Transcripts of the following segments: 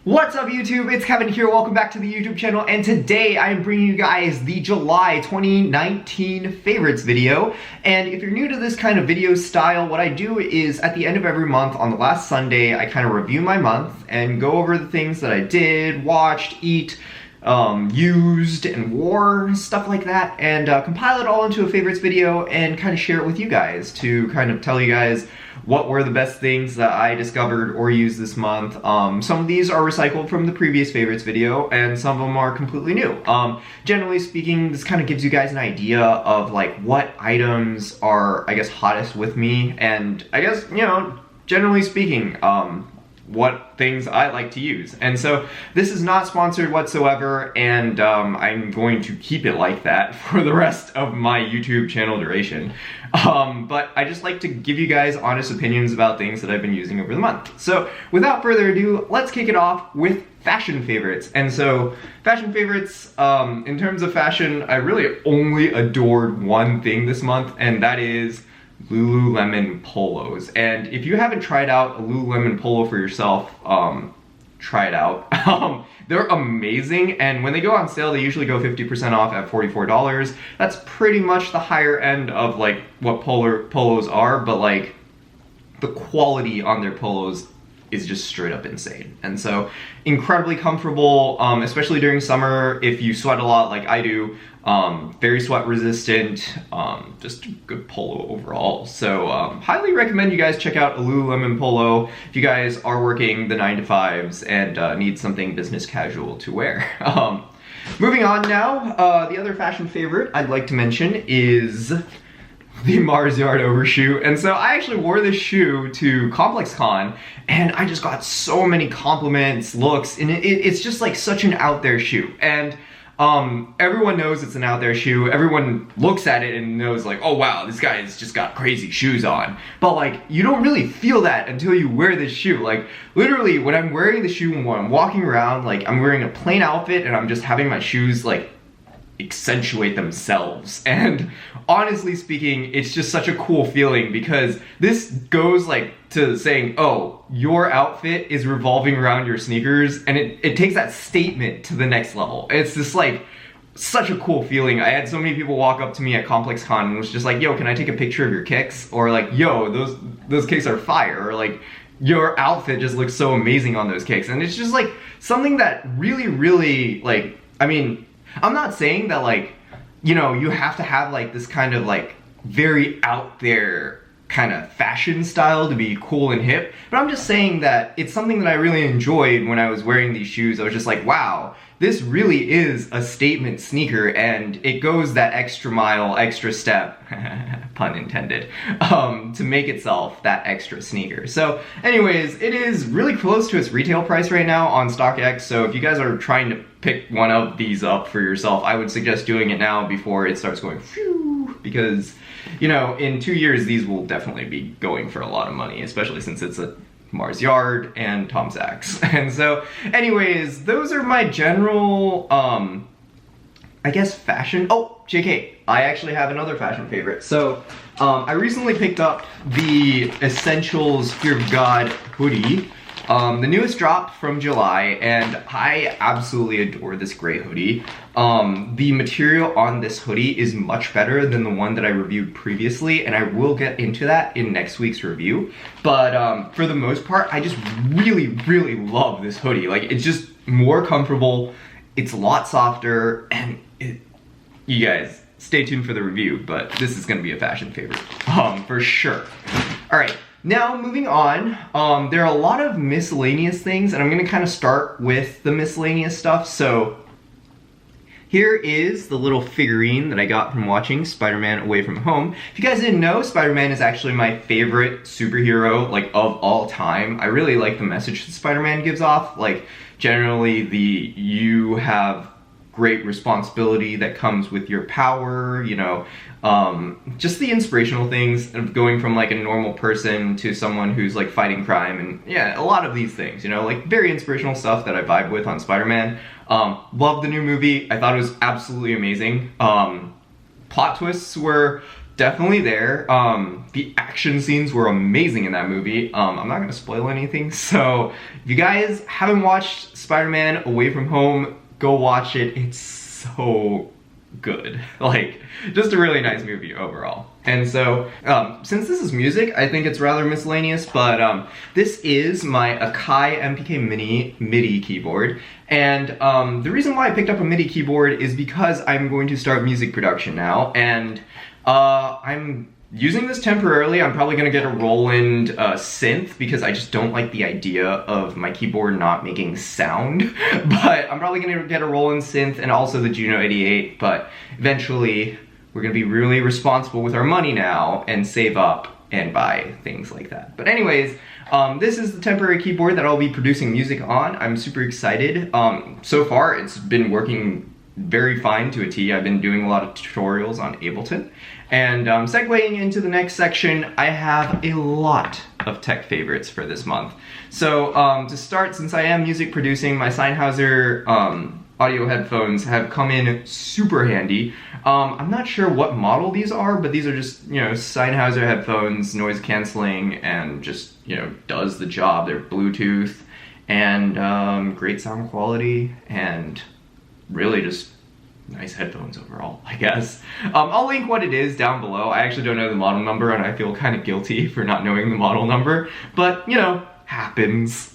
What's up YouTube? It's Kevin here. Welcome back to the YouTube channel, and today I am bringing you guys the July 2019 favorites video. And if you're new to this kind of video style, what I do is at the end of every month on the last Sunday, I kind of review my month and go over the things that I did, watched, eat, used, and wore, stuff like that, and compile it all into a favorites video and kind of share it with you guys to kind of tell you guys what were the best things that I discovered or used this month. Some of these are recycled from the previous favorites video, and some of them are completely new. Generally speaking, this kind of gives you guys an idea of like what items are, I guess, hottest with me, and I guess, you know, generally speaking, what things I like to use. And so this is not sponsored whatsoever, and I'm going to keep it like that for the rest of my YouTube channel duration. But I just like to give you guys honest opinions about things that I've been using over the month. So without further ado, let's kick it off with fashion favorites. And so fashion favorites, in terms of fashion, I really only adored one thing this month, and that is Lululemon polos. And if you haven't tried out a Lululemon polo for yourself, try it out. They're amazing, and when they go on sale, they usually go 50% off at $44. That's pretty much the higher end of like what polos are, but like the quality on their polos is just straight up insane. And so incredibly comfortable, especially during summer if you sweat a lot like I do. Very sweat resistant, just a good polo overall. So highly recommend you guys check out a Lululemon polo if you guys are working the 9-to-5s and need something business casual to wear. Moving on now, the other fashion favorite I'd like to mention is the Mars Yard overshoe. And so I actually wore this shoe to Complex Con, and I just got so many compliments, looks, and it's just like such an out there shoe. And everyone knows it's an out there shoe. Everyone looks at it and knows like, oh wow, this guy's just got crazy shoes on. But like, you don't really feel that until you wear this shoe. Like literally when I'm wearing the shoe and when I'm walking around, like I'm wearing a plain outfit and I'm just having my shoes like accentuate themselves. And honestly speaking, it's just such a cool feeling because this goes like to saying, oh, your outfit is revolving around your sneakers, and it takes that statement to the next level. It's just like such a cool feeling. I had so many people walk up to me at Complex Con and was just like, yo, can I take a picture of your kicks? Or like, yo, those kicks are fire. Or like, your outfit just looks so amazing on those kicks. And it's just like something that really like, I mean, I'm not saying that like, you know, you have to have like this kind of like very out there kind of fashion style to be cool and hip, but I'm just saying that it's something that I really enjoyed when I was wearing these shoes. I was just like, wow, this really is a statement sneaker, and it goes that extra mile, extra step, pun intended, to make itself that extra sneaker. So anyways, it is really close to its retail price right now on StockX, so if you guys are trying to pick one of these up for yourself, I would suggest doing it now before it starts going phew, because, you know, in 2 years these will definitely be going for a lot of money, especially since it's a Mars Yard and Tom Sachs. And so anyways, those are my general I guess fashion. Oh, JK, I actually have another fashion favorite. So I recently picked up the Essentials Fear of God hoodie, the newest drop from July, and I absolutely adore this gray hoodie. The material on this hoodie is much better than the one that I reviewed previously, and I will get into that in next week's review. But for the most part, I just really love this hoodie. Like, it's just more comfortable, it's a lot softer, and you guys, stay tuned for the review, but this is gonna be a fashion favorite, for sure. All right. Now, moving on, there are a lot of miscellaneous things, and I'm going to kind of start with the miscellaneous stuff. So here is the little figurine that I got from watching Spider-Man Away From Home. If you guys didn't know, Spider-Man is actually my favorite superhero, like, of all time. I really like the message that Spider-Man gives off. Like, generally, you have great responsibility that comes with your power, you know, just the inspirational things of going from like a normal person to someone who's like fighting crime, and yeah, a lot of these things, you know, like very inspirational stuff that I vibe with on Spider-Man. Loved the new movie. I thought it was absolutely amazing. Plot twists were definitely there. The action scenes were amazing in that movie. I'm not gonna spoil anything, so if you guys haven't watched Spider-Man Away From Home, go watch it. It's so good. Like, just a really nice movie overall. And so, since this is music, I think it's rather miscellaneous, but this is my Akai MPK Mini MIDI keyboard. And the reason why I picked up a MIDI keyboard is because I'm going to start music production now, and I'm using this temporarily. I'm probably gonna get a Roland synth because I just don't like the idea of my keyboard not making sound. But I'm probably gonna get a Roland synth and also the Juno 88, but eventually we're gonna be really responsible with our money now and save up and buy things like that. But anyways, this is the temporary keyboard that I'll be producing music on. I'm super excited. So far it's been working very fine to a T. I've been doing a lot of tutorials on Ableton. And segueing into the next section, I have a lot of tech favorites for this month. So to start, since I am music producing, my Sennheiser audio headphones have come in super handy. I'm not sure what model these are, but these are just, you know, Sennheiser headphones, noise canceling, and just, you know, does the job. They're Bluetooth and great sound quality and really just nice headphones overall, I guess. I'll link what it is down below. I actually don't know the model number and I feel kind of guilty for not knowing the model number, but you know, happens.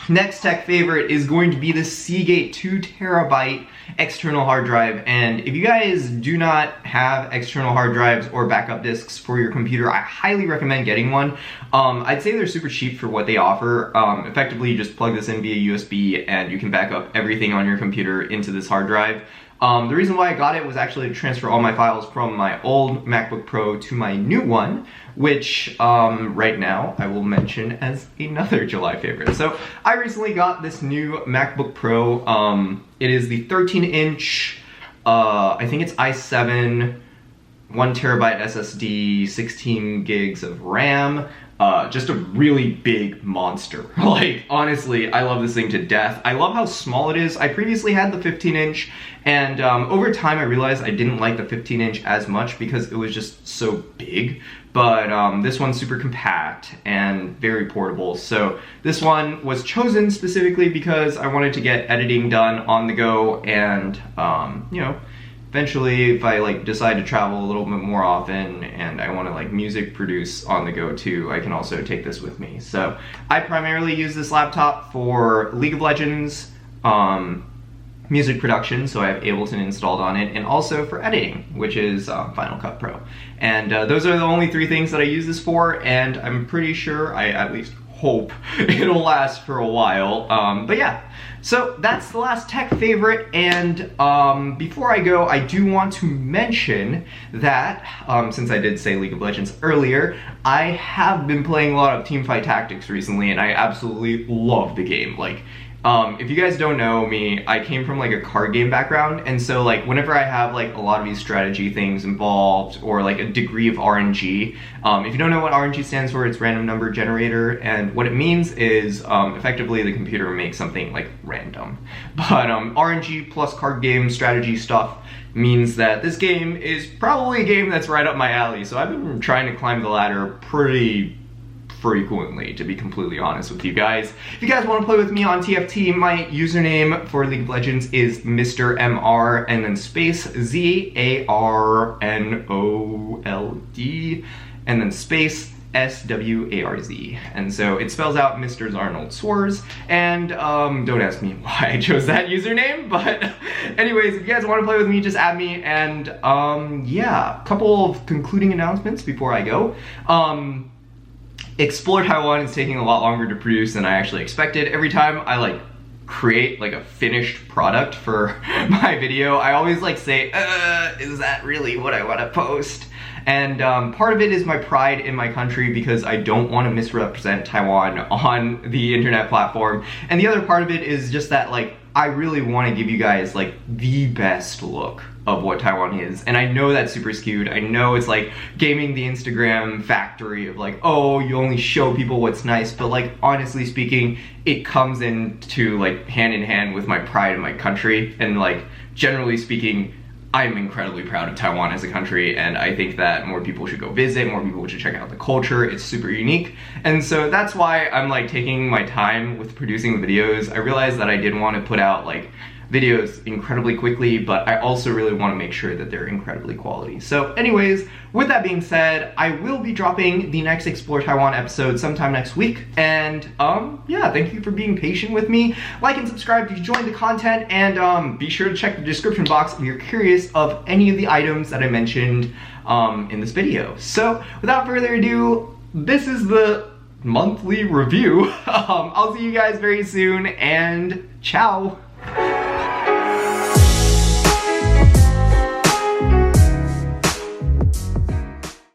Next tech favorite is going to be the Seagate 2 terabyte external hard drive. And if you guys do not have external hard drives or backup disks for your computer, I highly recommend getting one. I'd say they're super cheap for what they offer. Effectively, you just plug this in via USB and you can back up everything on your computer into this hard drive. The reason why I got it was actually to transfer all my files from my old MacBook Pro to my new one, which right now I will mention as another July favorite. So I recently got this new MacBook Pro. It is the 13-inch, I think it's i7, 1 terabyte SSD, 16 gigs of RAM. Just a really big monster. Like, honestly, I love this thing to death. I love how small it is. I previously had the 15-inch, and over time I realized I didn't like the 15-inch as much because it was just so big. But this one's super compact and very portable. So this one was chosen specifically because I wanted to get editing done on the go, and you know, eventually, if I like decide to travel a little bit more often and I want to like music produce on the go too, I can also take this with me. So I primarily use this laptop for League of Legends, music production, so I have Ableton installed on it, and also for editing, which is Final Cut Pro. And those are the only 3 things that I use this for, and I'm pretty sure, I at least hope, it'll last for a while. But yeah. So that's the last tech favorite, and before I go, I do want to mention that, since I did say League of Legends earlier, I have been playing a lot of Teamfight Tactics recently, and I absolutely love the game. Like, if you guys don't know me, I came from like a card game background, and so like whenever I have like a lot of these strategy things involved, or like a degree of RNG, if you don't know what RNG stands for, it's random number generator, and what it means is effectively the computer makes something like random. But RNG plus card game strategy stuff means that this game is probably a game that's right up my alley, so I've been trying to climb the ladder pretty frequently, to be completely honest with you guys. If you guys want to play with me on TFT, my username for League of Legends is Mr. MR and then space ZARNOLD and then space SWARZ. And so it spells out Mr. Arnold Swarz, and don't ask me why I chose that username, but anyways, if you guys want to play with me, just add me. And yeah, a couple of concluding announcements before I go. Explore Taiwan is taking a lot longer to produce than I actually expected. Every time I like create like a finished product for my video, I always like say, is that really what I want to post? And part of it is my pride in my country because I don't want to misrepresent Taiwan on the internet platform. And the other part of it is just that like I really want to give you guys like the best look of what Taiwan is. And I know that's super skewed. I know it's like gaming the Instagram factory of like, oh, you only show people what's nice, but like honestly speaking, it comes into like hand in hand with my pride in my country. And like generally speaking, I'm incredibly proud of Taiwan as a country, and I think that more people should go visit, more people should check out the culture. It's super unique. And so that's why I'm like taking my time with producing the videos. I realized that I did want to put out like videos incredibly quickly, but I also really want to make sure that they're incredibly quality. So anyways, with that being said, I will be dropping the next Explore Taiwan episode sometime next week. And yeah, thank you for being patient with me. Like and subscribe if you enjoyed the content, and be sure to check the description box if you're curious of any of the items that I mentioned in this video. So without further ado, this is the monthly review. I'll see you guys very soon, and ciao.